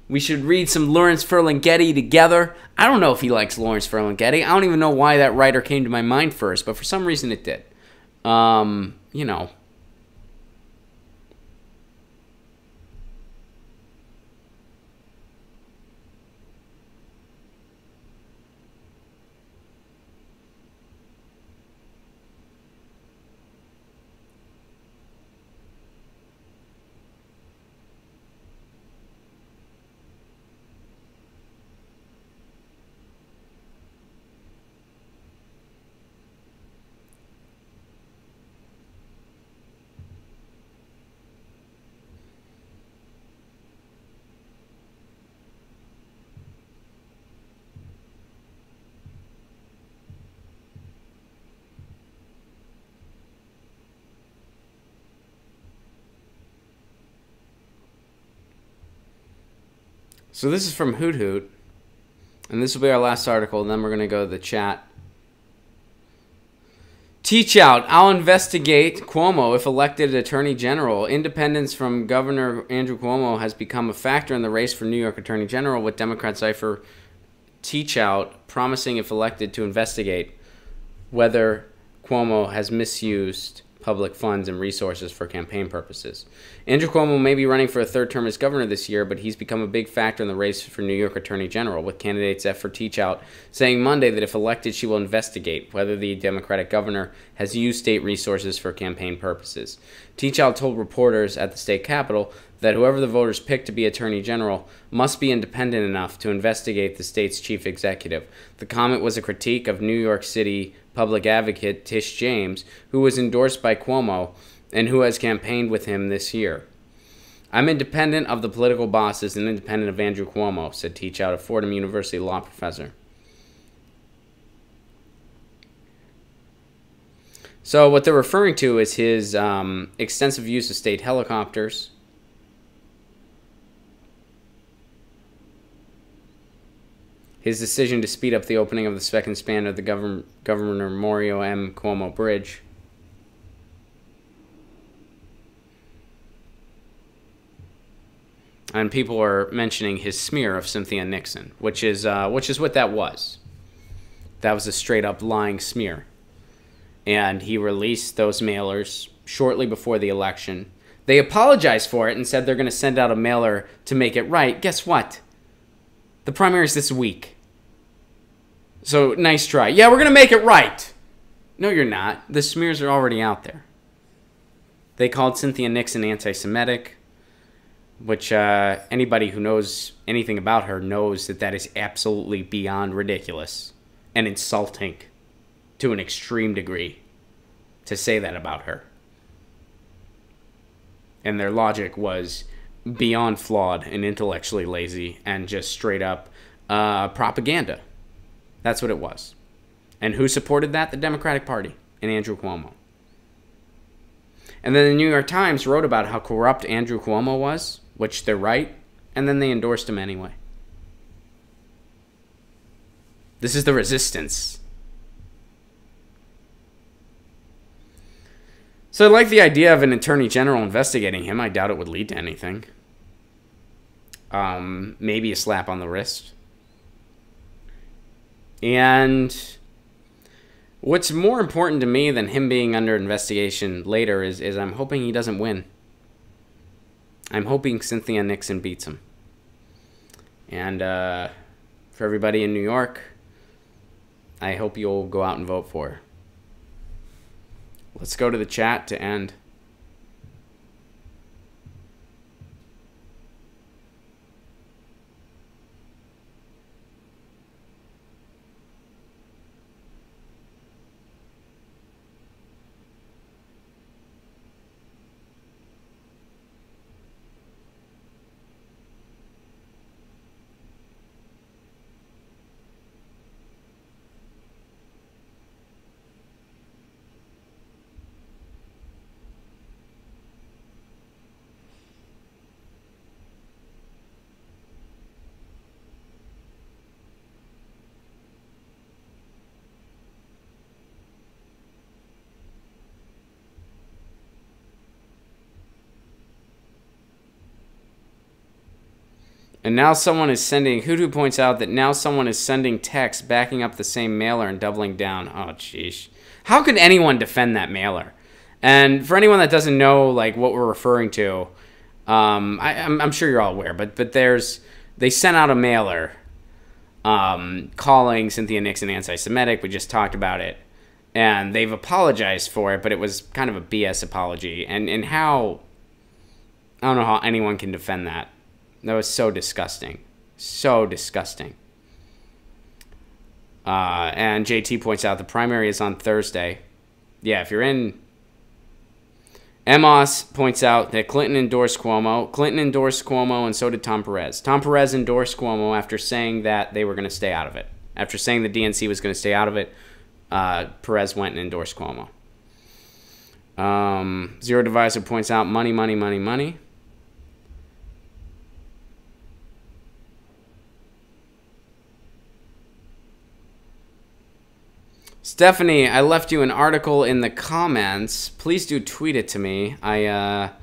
We should read some Lawrence Ferlinghetti together. I don't know if he likes Lawrence Ferlinghetti. I don't even know why that writer came to my mind first, but for some reason it did. You know. So this is from Hoot Hoot, and this will be our last article, and then we're going to go to the chat. Teach out. I'll investigate Cuomo if elected Attorney General. Independence from Governor Andrew Cuomo has become a factor in the race for New York Attorney General, with Democrat cipher Teach out promising if elected to investigate. whether Cuomo has misused public funds and resources for campaign purposes. Andrew Cuomo may be running for a third term as governor this year, but he's become a big factor in the race for New York Attorney General, with candidate Zephyr Teachout saying Monday that if elected, she will investigate whether the Democratic governor has used state resources for campaign purposes. Teachout told reporters at the state capitol that whoever the voters pick to be Attorney General must be independent enough to investigate the state's chief executive. The comment was a critique of New York City public advocate Tish James, who was endorsed by Cuomo and who has campaigned with him this year. I'm independent of the political bosses and independent of Andrew Cuomo, said Teachout, a Fordham University law professor. So what they're referring to is his extensive use of state helicopters, his decision to speed up the opening of the second span of the Governor Mario M. Cuomo Bridge, and people are mentioning his smear of Cynthia Nixon, which is what that was. That was a straight-up lying smear. And he released those mailers shortly before the election. They apologized for it and said they're going to send out a mailer to make it right. Guess what? The primary is this week. So, nice try. Yeah, we're going to make it right. No, you're not. The smears are already out there. They called Cynthia Nixon anti-Semitic, which anybody who knows anything about her knows that that is absolutely beyond ridiculous and insulting to an extreme degree to say that about her. And their logic was beyond flawed and intellectually lazy and just straight up propaganda. That's what it was. And who supported that? The Democratic Party and Andrew Cuomo. And then the New York Times wrote about how corrupt Andrew Cuomo was, which they're right, and then they endorsed him anyway. This is the resistance. So I like the idea of an attorney general investigating him. I doubt it would lead to anything. Maybe a slap on the wrist. And what's more important to me than him being under investigation later is I'm hoping he doesn't win. I'm hoping Cynthia Nixon beats him. And for everybody in New York, I hope you'll go out and vote for her. Let's go to the chat to end. And now someone is sending, Hoodoo points out that now someone is sending texts backing up the same mailer and doubling down. Oh, jeez. How could anyone defend that mailer? And for anyone that doesn't know like what we're referring to, I'm sure you're all aware, but they sent out a mailer calling Cynthia Nixon anti-Semitic. We just talked about it. And they've apologized for it, but it was kind of a BS apology. And how, I don't know how anyone can defend that. That was so disgusting. So disgusting. And JT points out the primary is on Thursday. Yeah, if you're in... Emos points out that Clinton endorsed Cuomo. Clinton endorsed Cuomo, and so did Tom Perez. Tom Perez endorsed Cuomo after saying that they were going to stay out of it. After saying the DNC was going to stay out of it, Perez went and endorsed Cuomo. Zero Divisor points out money, money, money, money. Stephanie, I left you an article in the comments. Please do tweet it to me. I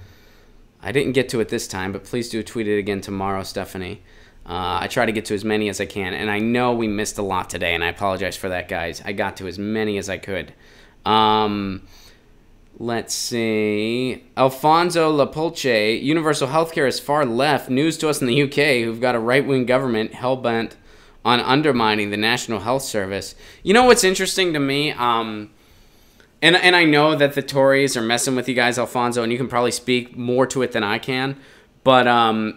didn't get to it this time, but please do tweet it again tomorrow, Stephanie. I try to get to as many as I can, and I know we missed a lot today, and I apologize for that, guys. I got to as many as I could. Let's see. Alfonso Lapolce, universal healthcare is far left. News to us in the UK, who've got a right-wing government hell-bent on undermining the National Health Service. You know what's interesting to me? And I know that the Tories are messing with you guys, Alfonso, and you can probably speak more to it than I can. But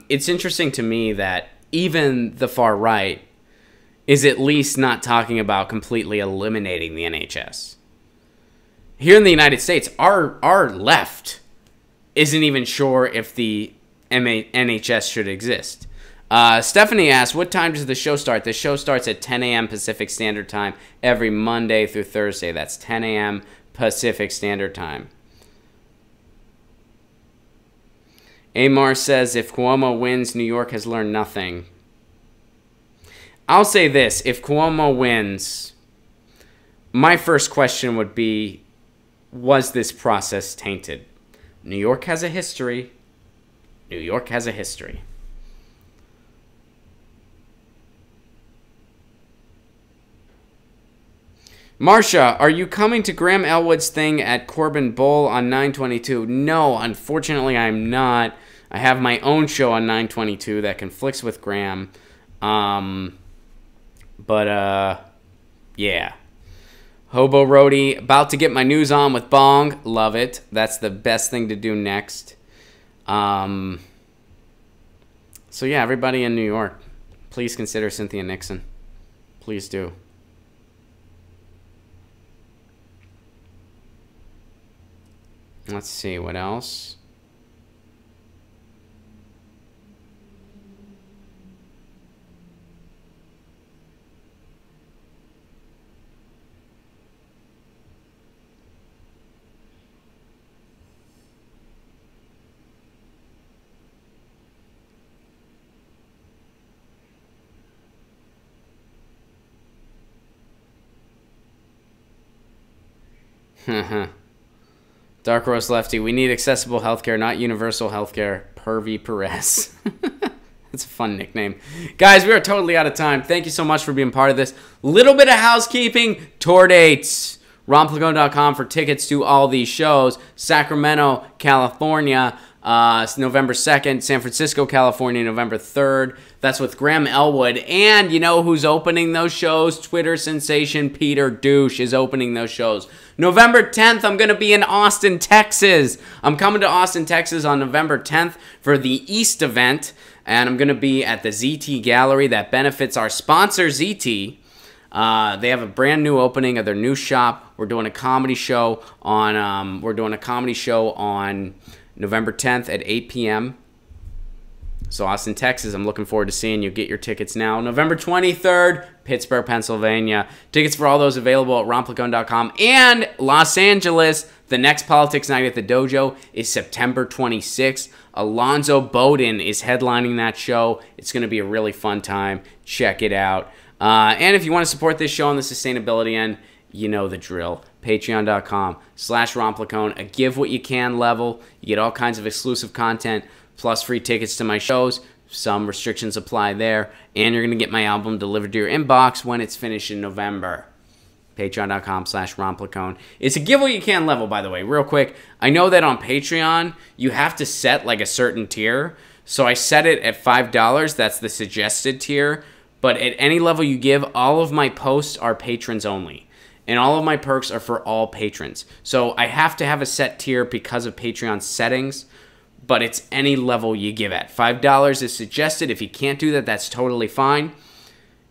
it's interesting to me that even the far right is at least not talking about completely eliminating the NHS. Here in the United States, our left isn't even sure if the NHS should exist. Stephanie asks, what time does the show start? The show starts at 10 a.m. Pacific Standard Time every Monday through Thursday. That's 10 a.m. Pacific Standard Time. Amar says, if Cuomo wins, New York has learned nothing. I'll say this. If Cuomo wins, my first question would be, was this process tainted? New York has a history. New York has a history. Marsha, are you coming to Graham Elwood's thing at Corbin Bowl on 9/22? No, unfortunately I'm not. I have my own show on 9/22 that conflicts with Graham. Yeah. Hobo Roadie, about to get my news on with Bong. Love it. That's the best thing to do next. So yeah, everybody in New York, please consider Cynthia Nixon. Please do. Let's see, what else? Dark Roast Lefty, we need accessible healthcare, not universal healthcare. Pervy Perez. That's a fun nickname. Guys, we are totally out of time. Thank you so much for being part of this. Little bit of housekeeping. Tour dates. RonPlacone.com for tickets to all these shows. Sacramento, California, November 2nd. San Francisco, California, November 3rd. That's with Graham Elwood. And you know who's opening those shows? Twitter sensation Peter Douche is opening those shows. November 10th, I'm going to be in Austin, Texas. I'm coming to Austin, Texas on November 10th for the East event. And I'm going to be at the ZT Gallery that benefits our sponsor, ZT. They have a brand new opening of their new shop. We're doing a comedy show on November 10th at 8 p.m. So Austin, Texas, I'm looking forward to seeing you. Get your tickets now. November 23rd, Pittsburgh, Pennsylvania. Tickets for all those available at ronplacone.com. And Los Angeles, the next Politics Night at the Dojo is September 26th. Alonzo Bowden is headlining that show. It's going to be a really fun time. Check it out. And if you want to support this show on the sustainability end, you know the drill. Patreon.com/RonPlacone. A give what you can level. You get all kinds of exclusive content, plus free tickets to my shows. Some restrictions apply there. And you're going to get my album delivered to your inbox when it's finished in November. Patreon.com/RonPlacone. It's a give what you can level, by the way. Real quick, I know that on Patreon, you have to set like a certain tier. So I set it at $5. That's the suggested tier. But at any level you give, all of my posts are patrons only. And all of my perks are for all patrons. So I have to have a set tier because of Patreon settings. But it's any level you give at. $5 is suggested. If you can't do that, that's totally fine.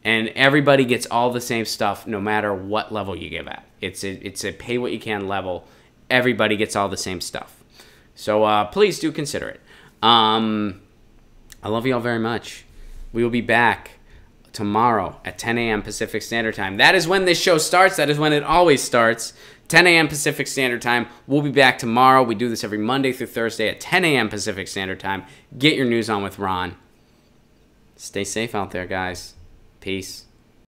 And everybody gets all the same stuff no matter what level you give at. It's a pay what you can level. Everybody gets all the same stuff. So please do consider it. I love you all very much. We will be back tomorrow at 10 a.m. Pacific Standard Time. That is when this show starts. That is when it always starts. 10 a.m. Pacific Standard Time. We'll be back tomorrow. We do this every Monday through Thursday at 10 a.m. Pacific Standard Time. Get your news on with Ron. Stay safe out there, guys. Peace.